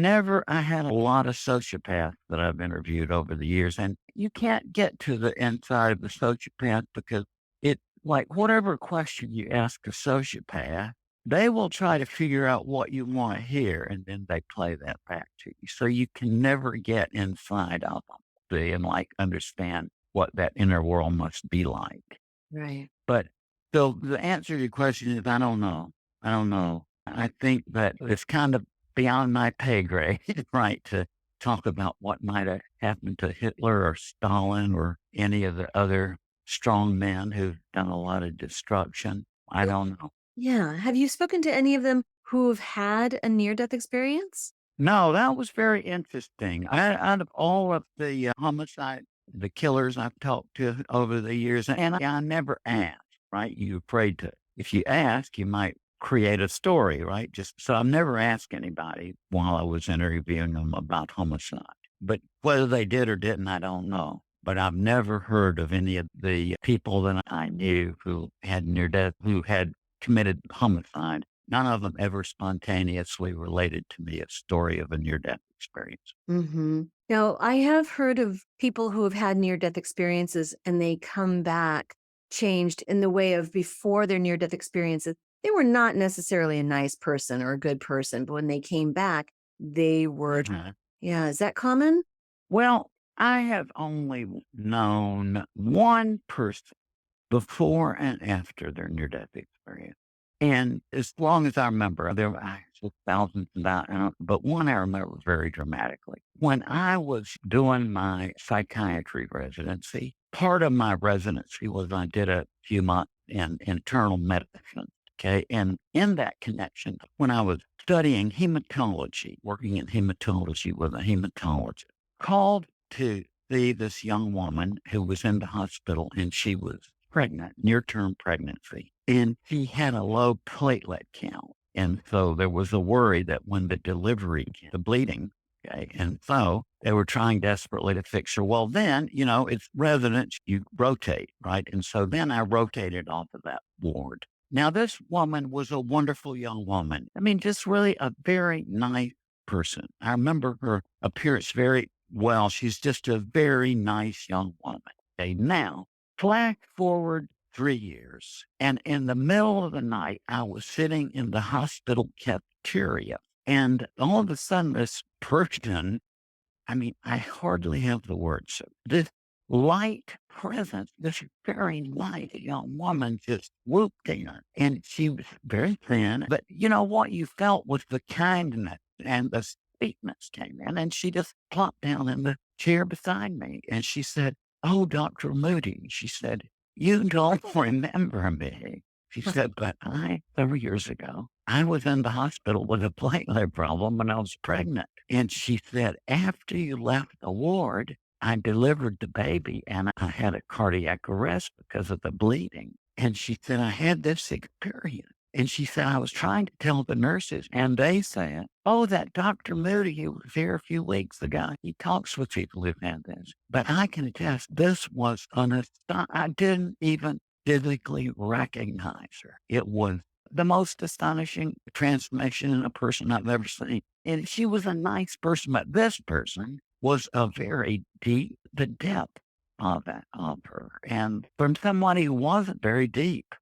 had a lot of sociopaths that I've interviewed over the years, and you can't get to the inside of the sociopath because it, like whatever question you ask a sociopath, they will try to figure out what you want to hear, and then they play that back to you. So you can never get inside of them, see, and like understand what that inner world must be like. Right. But so the answer to your question is I don't know. I don't know. I think that it's kind of beyond my pay grade, right, to talk about what might have happened to Hitler or Stalin or any of the other strong men who've done a lot of destruction. I don't know. Yeah. Have you spoken to any of them who've had a near-death experience? No, that was very interesting. Out of all of the homicide, the killers I've talked to over the years, and I never asked, right? You're afraid to, if you ask, you might create a story, right? Just so I've never asked anybody while I was interviewing them about homicide. But whether they did or didn't, I don't know. But I've never heard of any of the people that I knew who had near death, who had committed homicide. None of them ever spontaneously related to me a story of a near-death experience. Mm-hmm. Now, I have heard of people who have had near-death experiences and they come back changed in the way of before their near-death experiences. They were not necessarily a nice person or a good person, but when they came back, they were, Mhm. yeah, is that common? Well, I have only known one person before and after their near-death experience. And as long as I remember, there were actually thousands of that, but one I remember very dramatically. When I was doing my psychiatry residency, part of my residency was I did a few months in internal medicine. Okay. And in that connection, when I was studying hematology, working in hematology with a hematologist, called to see this young woman who was in the hospital and she was pregnant, near term pregnancy, and she had a low platelet count. And so there was a worry that when the delivery, the bleeding, okay, and so they were trying desperately to fix her. Well, then, it's residents, you rotate, right? And so then I rotated off of that ward. Now, this woman was a wonderful young woman. I mean, just really a very nice person. I remember her appearance very well. She's just a very nice young woman. Okay, now, flash forward 3 years, and in the middle of the night, I was sitting in the hospital cafeteria, and all of a sudden, this person, I mean, I hardly have the words. This light presence, this very light young woman just whooped in. And she was very thin. But you know what you felt was the kindness and the sweetness came in. And she just plopped down in the chair beside me. And she said, "Oh, Dr. Moody," she said, "you don't remember me." She said, "But several years ago, I was in the hospital with a platelet problem when I was pregnant." And she said, "After you left the ward, I delivered the baby and I had a cardiac arrest because of the bleeding." And she said, "I had this experience." And she said, "I was trying to tell the nurses and they said, 'Oh, that Dr. Moody, who was here a few weeks ago, he talks with people who've had this.' But I can attest, this was I didn't even physically recognize her. It was the most astonishing transformation in a person I've ever seen. And she was a nice person, but this person was a very deep, the depth of it, of her. And from somebody who wasn't very deep,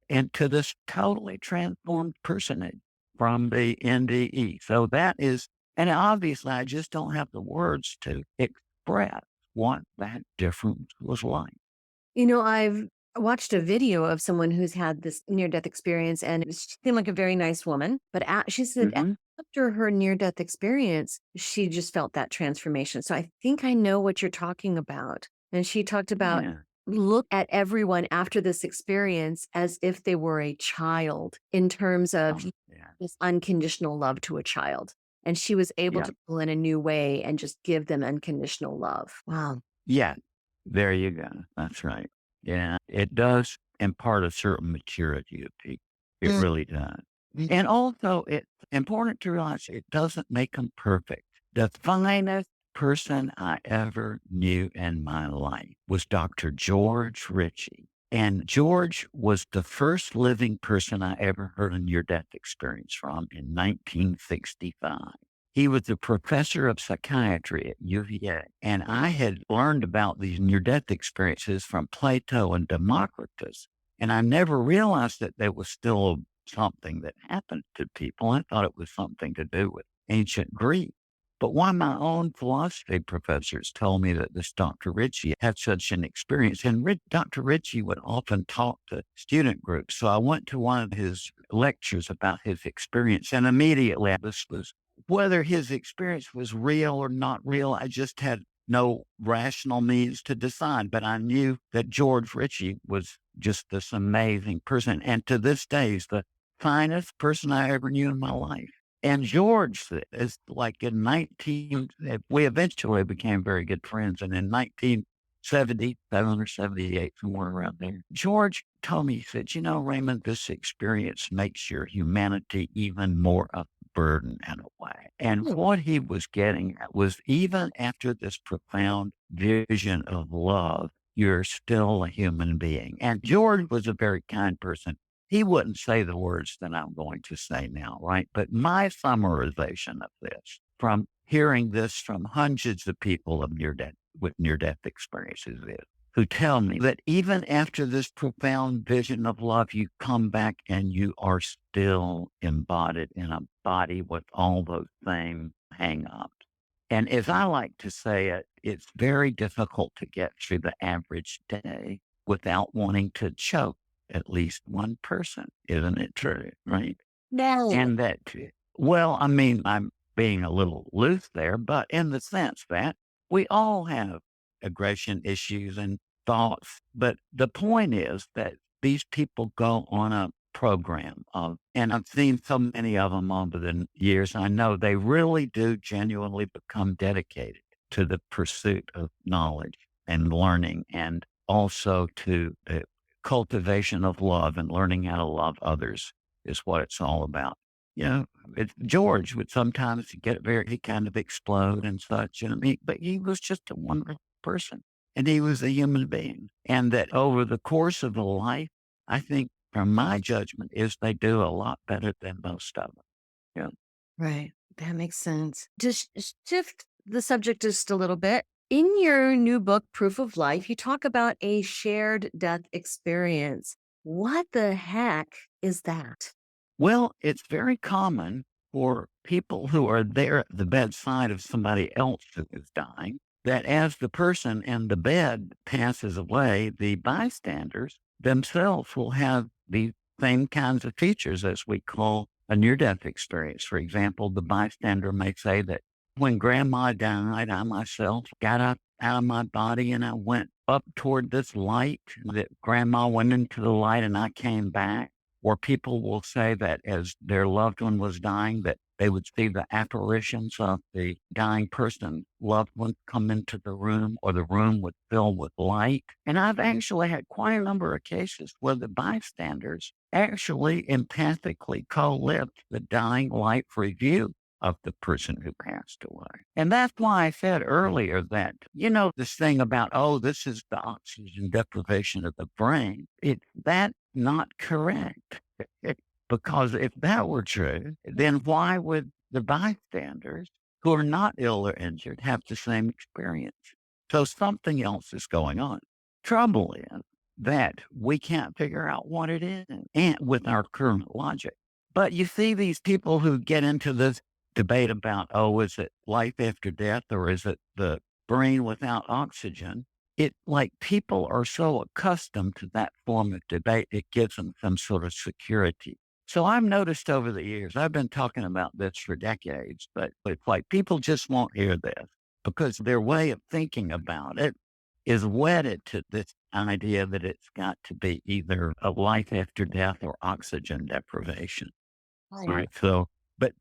and to this totally transformed personage from the NDE. So that is, And obviously, I just don't have the words to express what that difference was like. I've watched a video of someone who's had this near death experience, and she seemed like a very nice woman. But she said Hmm. after her near death experience, she just felt that transformation. So I think I know what you're talking about. And she talked about Yeah. look at everyone after this experience as if they were a child in terms of Oh, yeah. this unconditional love to a child. And she was able Yeah. to pull in a new way and just give them unconditional love. Wow. Yeah. There you go. That's right. Yeah. It does impart a certain maturity to people. It really does. And also, it's important to realize it doesn't make them perfect. The finest person I ever knew in my life was Dr. George Ritchie. And George was the first living person I ever heard a near death experience from in 1965. He was a professor of psychiatry at UVA. And I had learned about these near death experiences from Plato and Democritus. And I never realized that there was still something that happened to people. I thought it was something to do with ancient Greek. But one of my own philosophy professors told me that this Dr. Ritchie had such an experience. And Dr. Ritchie would often talk to student groups. So I went to one of his lectures about his experience. And immediately, this was whether his experience was real or not real. I just had no rational means to decide. But I knew that George Ritchie was just this amazing person. And to this day, he's the finest person I ever knew in my life. And George is like in 19, we eventually became very good friends. And in 1977 or 78, somewhere around there, George told me, he said, Raymond, this experience makes your humanity even more a burden in a way. And what he was getting at was even after this profound vision of love, you're still a human being. And George was a very kind person. He wouldn't say the words that I'm going to say now, right? But my summarization of this from hearing this from hundreds of people of near death with near death experiences is who tell me that even after this profound vision of love, you come back and you are still embodied in a body with all those same hang ups. And as I like to say it, it's very difficult to get through the average day without wanting to choke at least one person. Isn't it true? Right. No. And that, well, I mean, I'm being a little loose there, but in the sense that we all have aggression issues and thoughts. But the point is that these people go on a program of, and I've seen so many of them over the years. I know they really do genuinely become dedicated to the pursuit of knowledge and learning and also to the cultivation of love and learning how to love others is what it's all about. George would sometimes get he kind of explode and such. And I mean, but he was just a wonderful person and he was a human being. And that over the course of a life, I think from my judgment is they do a lot better than most of them. Yeah. Right. That makes sense. Just shift the subject just a little bit. In your new book, Proof of Life, you talk about a shared death experience. What the heck is that? Well, it's very common for people who are there at the bedside of somebody else who is dying, that as the person in the bed passes away, the bystanders themselves will have the same kinds of features as we call a near death experience. For example, the bystander may say that when grandma died, I myself got up out of my body and I went up toward this light, that grandma went into the light and I came back. Or people will say that as their loved one was dying, that they would see the apparitions of the dying person, loved one come into the room, or the room would fill with light. And I've actually had quite a number of cases where the bystanders actually empathically co-lived the dying life review of the person who passed away. And that's why I said earlier that, this thing about, oh, this is the oxygen deprivation of the brain. That's not correct. Because if that were true, then why would the bystanders who are not ill or injured have the same experience? So something else is going on. Trouble is that we can't figure out what it is and with our current logic. But you see these people who get into this debate about, oh, is it life after death or is it the brain without oxygen? It like people are so accustomed to that form of debate, it gives them some sort of security. So I've noticed over the years, I've been talking about this for decades, but it's like people just won't hear this because their way of thinking about it is wedded to this idea that it's got to be either a life after death or oxygen deprivation. Right. Right. So,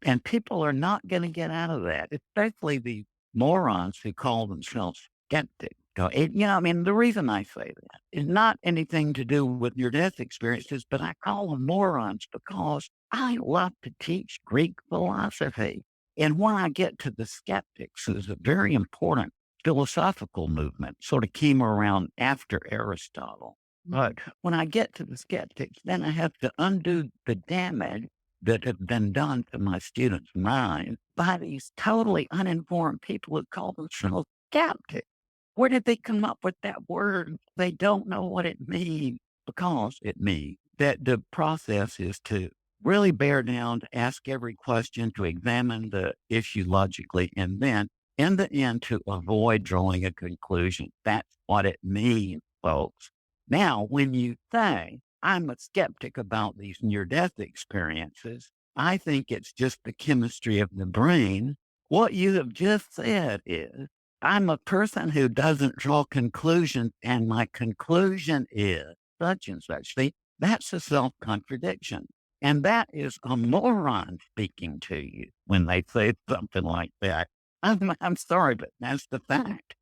and people are not going to get out of that, especially the morons who call themselves skeptics. I mean, the reason I say that is not anything to do with your death experiences, but I call them morons because I love to teach Greek philosophy. And when I get to the skeptics, there's a very important philosophical movement, sort of came around after Aristotle. But when I get to the skeptics, then I have to undo the damage that have been done to my students' minds by these totally uninformed people who call themselves skeptics. Where did they come up with that word? They don't know what it means because it means that the process is to really bear down, to ask every question, to examine the issue logically, and then in the end to avoid drawing a conclusion. That's what it means, folks. Now, when you say, I'm a skeptic about these near death experiences, I think it's just the chemistry of the brain. What you have just said is, I'm a person who doesn't draw conclusions, and my conclusion is such and such. See, that's a self contradiction. And that is a moron speaking to you when they say something like that. I'm sorry, but that's the fact.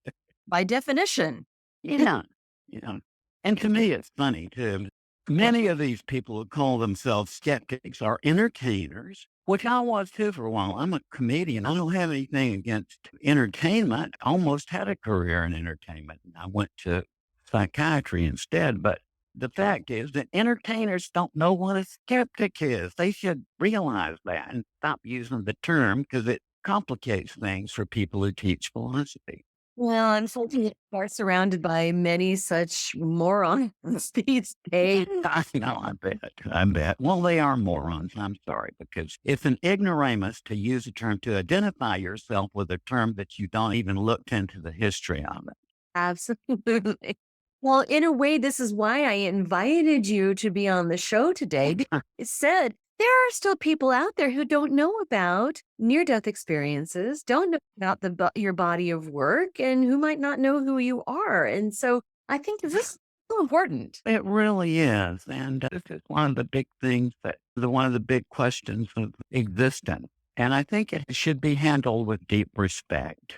By definition. Yeah. Yeah. And to me, it's funny too. Many of these people who call themselves skeptics are entertainers, which I was too for a while. I'm a comedian. I don't have anything against entertainment. I almost had a career in entertainment. I went to psychiatry instead. But the fact is that entertainers don't know what a skeptic is. They should realize that and stop using the term because it complicates things for people who teach philosophy. Well, unfortunately, are surrounded by many such morons these days. I know, I bet. I bet. Well, they are morons. I'm sorry, because it's an ignoramus to use a term to identify yourself with a term that you don't even looked into the history of it. Absolutely. Well, in a way, this is why I invited you to be on the show today. Because it said there are still people out there who don't know about near-death experiences, don't know about your body of work, and who might not know who you are. And so I think this is so important. It really is. And this is one of the big things one of the big questions of existence. And I think it should be handled with deep respect.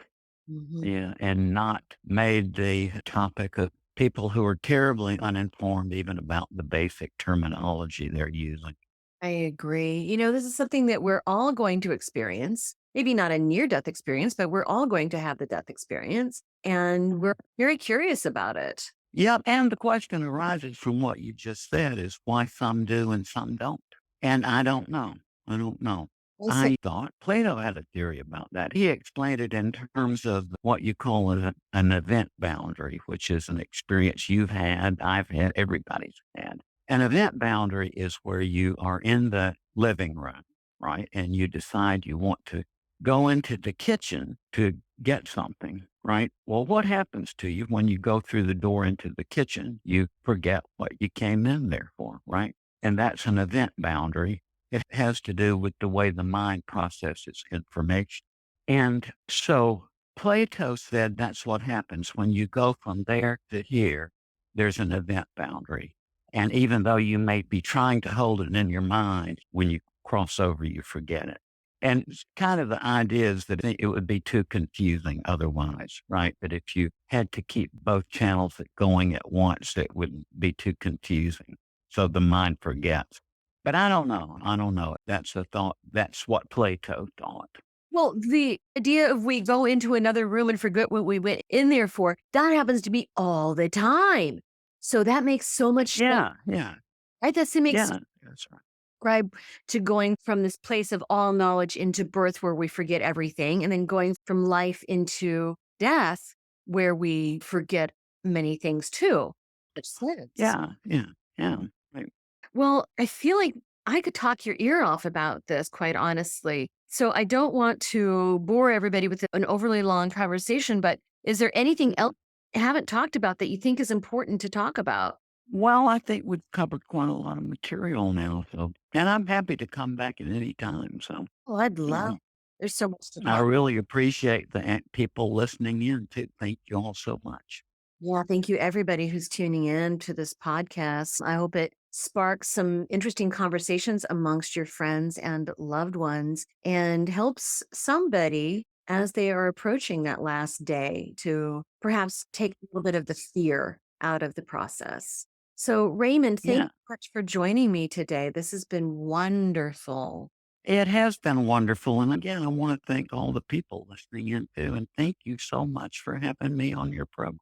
Mhm. Yeah. And not made the topic of people who are terribly uninformed even about the basic terminology they're using. I agree. This is something that we're all going to experience. Maybe not a near death experience, but we're all going to have the death experience. And we're very curious about it. Yep. And the question arises from what you just said is why some do and some don't. And I don't know. I don't know. Well, so- I thought Plato had a theory about that. He explained it in terms of what you call an event boundary, which is an experience you've had, I've had, everybody's had. An event boundary is where you are in the living room, right? And you decide you want to go into the kitchen to get something, right? Well, what happens to you when you go through the door into the kitchen? You forget what you came in there for, right? And that's an event boundary. It has to do with the way the mind processes information. And so Plato said that's what happens when you go from there to here, there's an event boundary. And even though you may be trying to hold it in your mind, when you cross over, you forget it. And it's kind of the idea is that it would be too confusing otherwise, right? That if you had to keep both channels going at once, it would be too confusing. So the mind forgets. But I don't know. I don't know. That's a thought. That's what Plato thought. Well, the idea of we go into another room and forget what we went in there for, that happens to me all the time. So that makes so much sense, Yeah. Yeah. right? That makes Yeah. That's right. subscribe to going from this place of all knowledge into birth where we forget everything, and then going from life into death where we forget many things too. Makes sense. Yeah. Yeah. Yeah. Right. Well, I feel like I could talk your ear off about this, quite honestly. So I don't want to bore everybody with an overly long conversation, but is there anything else I haven't talked about that you think is important to talk about? Well, I think we've covered quite a lot of material now, so and I'm happy to come back at any time. So, Well, I'd you love. know, There's so much to I talk. really appreciate the people listening in too. Thank you all so much. Yeah, thank you everybody who's tuning in to this podcast. I hope it sparks some interesting conversations amongst your friends and loved ones and helps somebody as they are approaching that last day to perhaps take a little bit of the fear out of the process. So, Raymond, thank Yeah, you so much for joining me today. This has been wonderful. it has been wonderful. And again, I want to thank all the people listening in too. And thank you so much for having me on your program.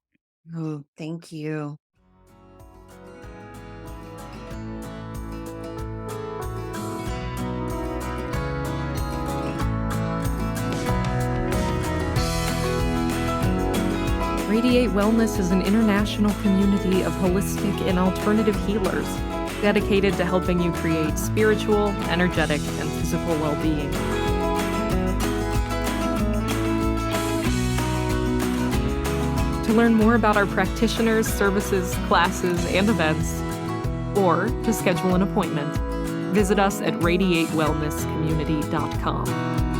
Oh, thank you. Radiate Wellness is an international community of holistic and alternative healers dedicated to helping you create spiritual, energetic, and physical well-being. To learn more about our practitioners, services, classes, and events, or to schedule an appointment, visit us at radiatewellnesscommunity.com.